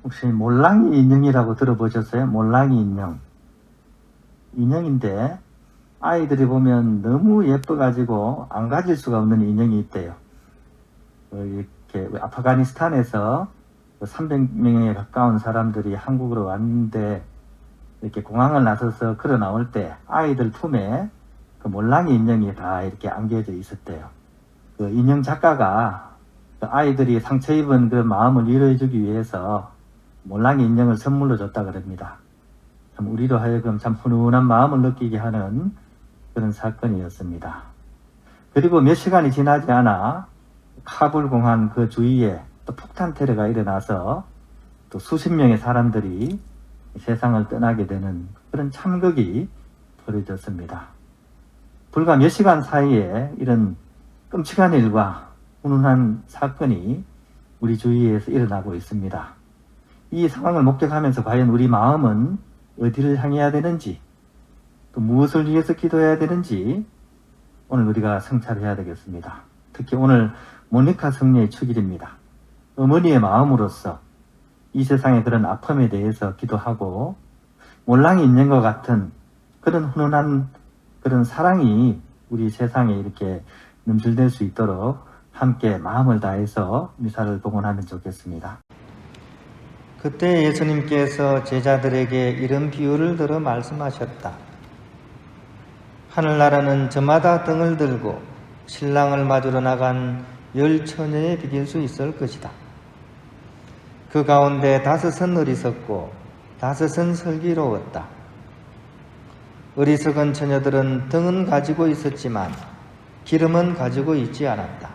혹시 몰랑이 인형이라고 들어보셨어요? 몰랑이 인형. 인형인데 아이들이 보면 너무 예뻐가지고 안 가질 수가 없는 인형이 있대요. 이렇게 아프가니스탄에서 300명에 가까운 사람들이 한국으로 왔는데 이렇게 공항을 나서서 걸어 나올 때 아이들 품에 그 몰랑이 인형이 다 이렇게 안겨져 있었대요. 그 인형 작가가 그 아이들이 상처 입은 그 마음을 위로해주기 위해서 몰랑이 인형을 선물로 줬다 그럽니다. 참 우리로 하여금 참 훈훈한 마음을 느끼게 하는 그런 사건이었습니다. 그리고 몇 시간이 지나지 않아 카불 공항 그 주위에 또 폭탄 테러가 일어나서 또 수십 명의 사람들이 세상을 떠나게 되는 그런 참극이 벌어졌습니다. 불과 몇 시간 사이에 이런 끔찍한 일과 훈훈한 사건이 우리 주위에서 일어나고 있습니다. 이 상황을 목격하면서 과연 우리 마음은 어디를 향해야 되는지, 또 무엇을 위해서 기도해야 되는지 오늘 우리가 성찰해야 되겠습니다. 특히 오늘 모니카 성녀의 축일입니다. 어머니의 마음으로서 이 세상의 그런 아픔에 대해서 기도하고 몰랑이 인형과 같은 그런 훈훈한 그런 사랑이 우리 세상에 이렇게 넘실댈 수 있도록 함께 마음을 다해서 미사를 봉헌하면 좋겠습니다. 그때 예수님께서 제자들에게 이런 비유를 들어 말씀하셨다. 하늘나라는 저마다 등을 들고 신랑을 맞으러 나간 10처녀에 비길 수 있을 것이다. 그 가운데 5은 어리석고 5은 슬기로웠다. 어리석은 처녀들은 등은 가지고 있었지만 기름은 가지고 있지 않았다.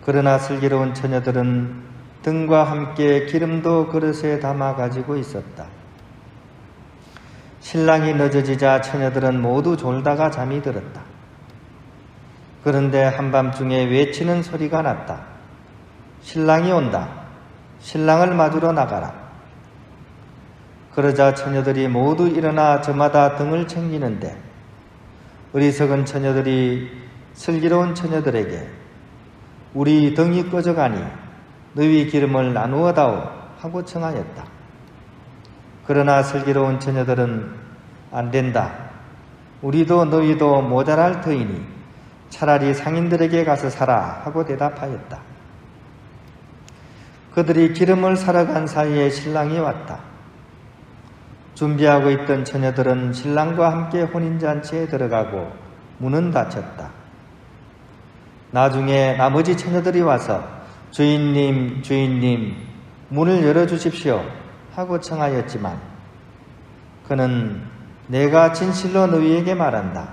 그러나 슬기로운 처녀들은 등과 함께 기름도 그릇에 담아 가지고 있었다. 신랑이 늦어지자 처녀들은 모두 졸다가 잠이 들었다. 그런데 한밤중에 외치는 소리가 났다. 신랑이 온다. 신랑을 맞으러 나가라. 그러자 처녀들이 모두 일어나 저마다 등을 챙기는데 어리석은 처녀들이 슬기로운 처녀들에게 우리 등이 꺼져가니 너희 기름을 나누어 다오 하고 청하였다. 그러나 슬기로운 처녀들은 안 된다. 우리도 너희도 모자랄 터이니 차라리 상인들에게 가서 사라 하고 대답하였다. 그들이 기름을 사러 간 사이에 신랑이 왔다. 준비하고 있던 처녀들은 신랑과 함께 혼인잔치에 들어가고 문은 닫혔다. 나중에 나머지 처녀들이 와서 주인님, 주인님, 문을 열어주십시오 하고 청하였지만 그는 내가 진실로 너희에게 말한다.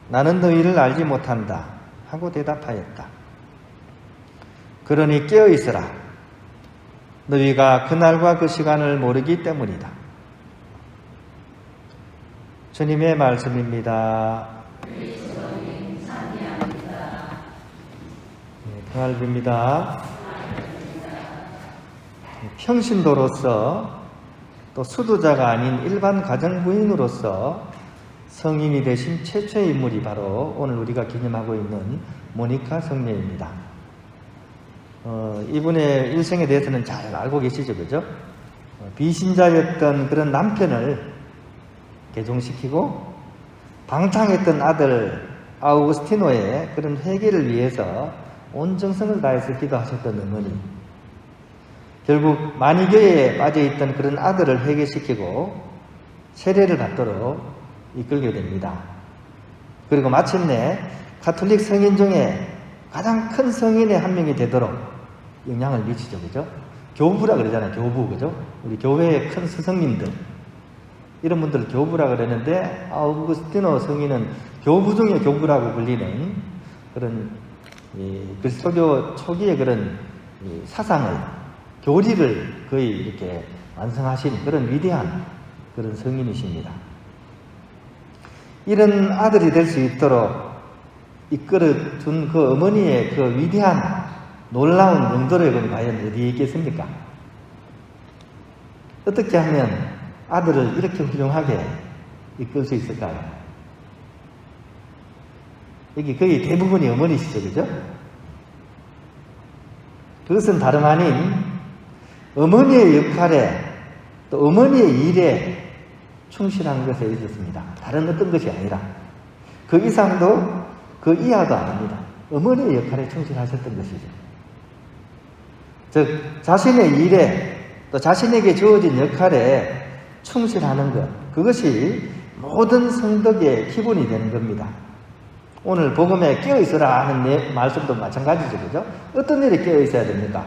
나는 너희를 알지 못한다 하고 대답하였다. 그러니 깨어있으라. 너희가 그날과 그 시간을 모르기 때문이다. 주님의 말씀입니다. 평안을 빕니다. 평신도로서 또 수도자가 아닌 일반 가정부인으로서 성인이 되신 최초의 인물이 바로 오늘 우리가 기념하고 있는 모니카 성녀입니다. 이분의 일생에 대해서는 잘 알고 계시죠, 그죠? 비신자였던 그런 남편을 개종시키고 방탕했던 아들 아우구스티노의 그런 회개를 위해서 온 정성을 다해서 기도하셨던 어머니, 결국 만이교에 빠져있던 그런 아들을 회개시키고 세례를 받도록 이끌게 됩니다. 그리고 마침내 가톨릭 성인 중에 가장 큰 성인의 한 명이 되도록 영향을 미치죠, 그죠? 교부라 그러잖아요, 교부, 그죠? 우리 교회의 큰 스승님들, 이런 분들을 교부라 그러는데 아우구스티노 성인은 교부 중에 교부라고 불리는 그런 그리스도교 초기의 그런 사상을, 교리를 거의 이렇게 완성하신 그런 위대한 그런 성인이십니다. 이런 아들이 될 수 있도록 이끌어준 그 어머니의 그 위대한 놀라운 영도력은 과연 어디에 있겠습니까? 어떻게 하면 아들을 이렇게 훌륭하게 이끌 수 있을까요? 여기 거의 대부분이 어머니시죠, 그죠? 그것은 다름 아닌 어머니의 역할에 또 어머니의 일에 충실한 것에 있었습니다. 다른 어떤 것이 아니라 그 이상도 그 이하도 아닙니다. 어머니의 역할에 충실하셨던 것이죠. 즉 자신의 일에 또 자신에게 주어진 역할에 충실하는 것, 그것이 모든 성덕의 기본이 되는 겁니다. 오늘 복음에 깨어있으라 하는 말씀도 마찬가지죠. 그죠? 어떤 일에 깨어있어야 됩니까?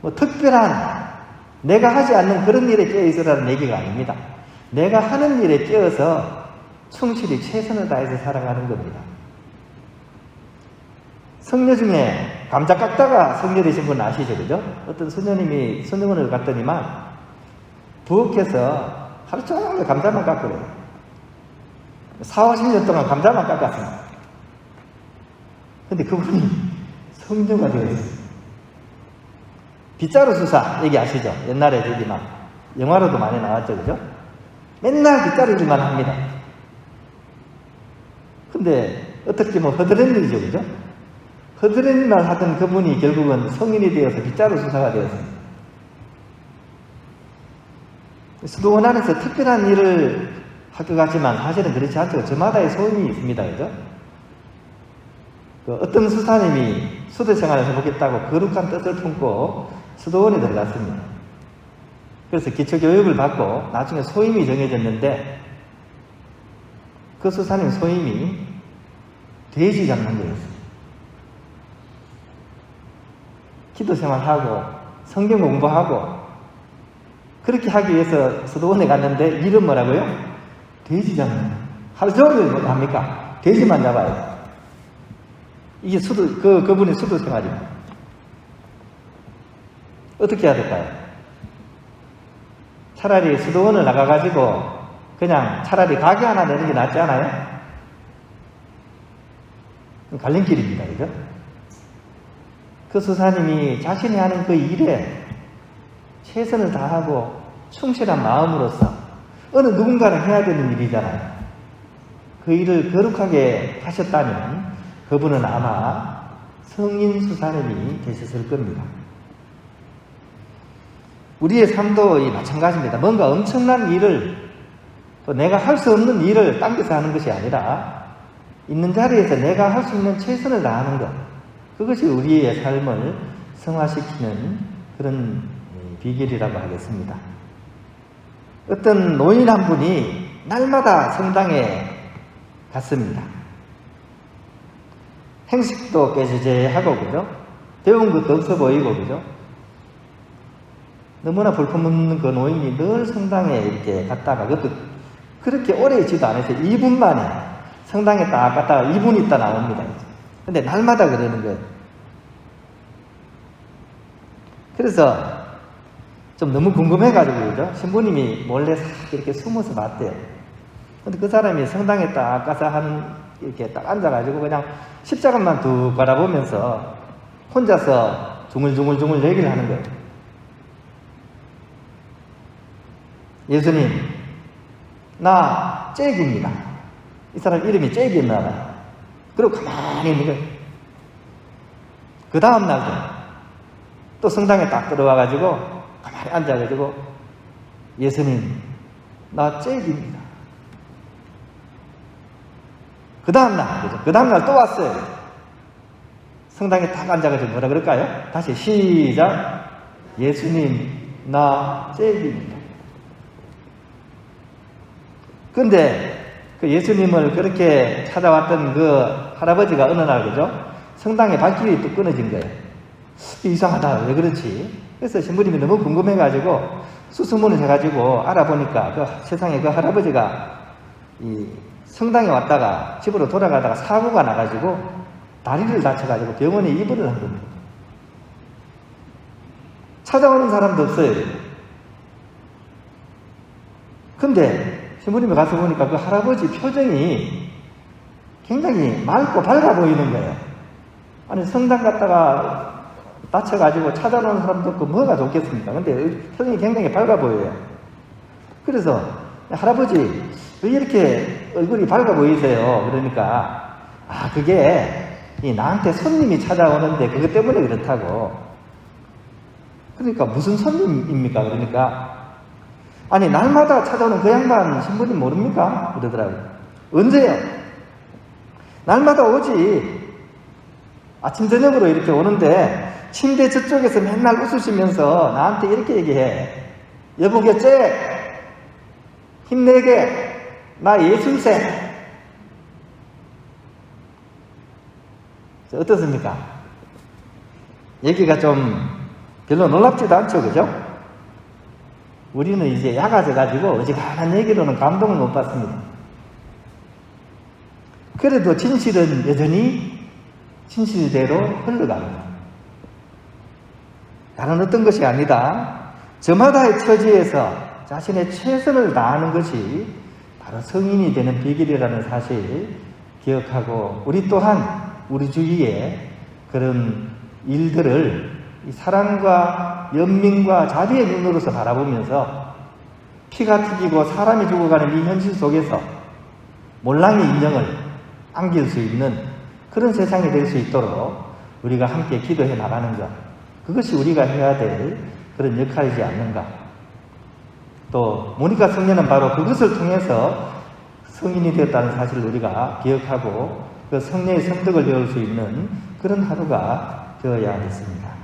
뭐 특별한 내가 하지 않는 그런 일에 깨어있으라는 얘기가 아닙니다. 내가 하는 일에 깨어서 충실히 최선을 다해서 살아가는 겁니다. 성녀 중에 감자 깎다가 성녀 되신 분 아시죠? 그죠? 어떤 수녀님이 수녀원을 갔더니만 부엌에서 하루 종일 감자만 깎으래요. 40-50년 동안 감자만 깎았습니다. 근데 그분이 성녀가 되었어요. 빗자루 수사 얘기 아시죠? 옛날에 저기 막 영화로도 많이 나왔죠. 그죠? 맨날 빗자루 일만 합니다. 근데 어떻게 보면 허드렛 일이죠. 그죠? 허드렛 일만 하던 그분이 결국은 성인이 되어서 빗자루 수사가 되었습니다. 수도원 안에서 특별한 일을 할 것 같지만 사실은 그렇지 않죠. 저마다의 소임이 있습니다. 그죠? 어떤 수사님이 수도 생활을 해보겠다고 거룩한 뜻을 품고 수도원에 들어갔습니다. 그래서 기초교육을 받고 나중에 소임이 정해졌는데 그 수사님 소임이 돼지 잡는 거였어요. 기도 생활하고 성경 공부하고 그렇게 하기 위해서 수도원에 갔는데 이름 뭐라고요? 돼지 잡는 거. 하루 종일 뭐 합니까? 돼지만 잡아요. 이게 그분의 수도 생활입니다. 어떻게 해야 될까요? 차라리 수도원을 나가가지고 그냥 차라리 가게 하나 내는 게 낫지 않아요? 갈림길입니다. 그죠? 그 수사님이 자신이 하는 그 일에 최선을 다하고 충실한 마음으로서 어느 누군가는 해야 되는 일이잖아요. 그 일을 거룩하게 하셨다면 그분은 아마 성인 수사님이 되셨을 겁니다. 우리의 삶도 마찬가지입니다. 뭔가 엄청난 일을 또 내가 할 수 없는 일을 당겨서 하는 것이 아니라 있는 자리에서 내가 할 수 있는 최선을 다하는 것, 그것이 우리의 삶을 성화시키는 그런 비결이라고 하겠습니다. 어떤 노인 한 분이 날마다 성당에 갔습니다. 행식도 깨지재하고 그죠? 배운 것도 없어 보이고 그죠? 너무나 볼품없는 그 노인이 늘 성당에 이렇게 갔다가 그것도 그렇게 오래 있지도 않아서 2분 만에 성당에 딱 갔다가 2분 있다 나옵니다. 근데 날마다 그러는 거예요. 그래서 좀 너무 궁금해가지고 그죠? 신부님이 몰래 싹 이렇게 숨어서 봤대요. 근데 그 사람이 성당에 딱 가서 이렇게 딱 앉아가지고 그냥 십자가만 툭 바라보면서 혼자서 중얼중얼 얘기를 하는 거예요. 예수님, 나 잭입니다. 이 사람 이름이 잭이었나 봐요. 그리고 가만히 있는 거예요. 그 다음 날도 또 성당에 딱 들어와가지고 가만히 앉아가지고 예수님, 나 잭입니다. 그 다음날 또 왔어요. 성당에 딱 앉아가지고 뭐라 그럴까요? 다시 시작. 예수님, 나 잭입니다. 근데 그 예수님을 그렇게 찾아왔던 그 할아버지가 어느 날 그죠? 성당에 발길이 또 끊어진 거예요. 이상하다. 왜 그렇지? 그래서 신부님이 너무 궁금해가지고 수소문을 해가지고 알아보니까 그 세상에 그 할아버지가 이 성당에 왔다가 집으로 돌아가다가 사고가 나가지고 다리를 다쳐가지고 병원에 입원을 한 겁니다. 찾아오는 사람도 없어요. 근데 신부님이 가서 보니까 그 할아버지 표정이 굉장히 맑고 밝아 보이는 거예요. 아니 성당 갔다가 다쳐가지고 찾아오는 사람도 없고 뭐가 좋겠습니까? 근데 표정이 굉장히 밝아 보여요. 그래서 할아버지 왜 이렇게 얼굴이 밝아 보이세요? 그러니까 그게 나한테 손님이 찾아오는데 그것 때문에 그렇다고. 그러니까 무슨 손님입니까? 그러니까 아니 날마다 찾아오는 그 양반 신부님 모릅니까? 이러더라고요. 언제요? 날마다 오지. 아침 저녁으로 이렇게 오는데 침대 저쪽에서 맨날 웃으시면서 나한테 이렇게 얘기해. 여보겠지? 힘내게. 나 예술생. 어떻습니까? 얘기가 좀 별로 놀랍지도 않죠, 그죠? 우리는 이제 약아져가지고 어지간한 얘기로는 감동을 못 받습니다. 그래도 진실은 여전히 진실대로 흘러갑니다. 다른 어떤 것이 아니다. 저마다의 처지에서 자신의 최선을 다하는 것이 바로 성인이 되는 비결이라는 사실 기억하고, 우리 또한 우리 주위에 그런 일들을 사랑과 연민과 자비의 눈으로서 바라보면서 피가 튀기고 사람이 죽어가는 이 현실 속에서 몰랑이 인정을 안길 수 있는 그런 세상이 될 수 있도록 우리가 함께 기도해 나가는 것, 그것이 우리가 해야 될 그런 역할이지 않는가. 또 모니카 성녀는 바로 그것을 통해서 성인이 되었다는 사실을 우리가 기억하고 그 성녀의 성덕을 배울 수 있는 그런 하루가 되어야 하겠습니다.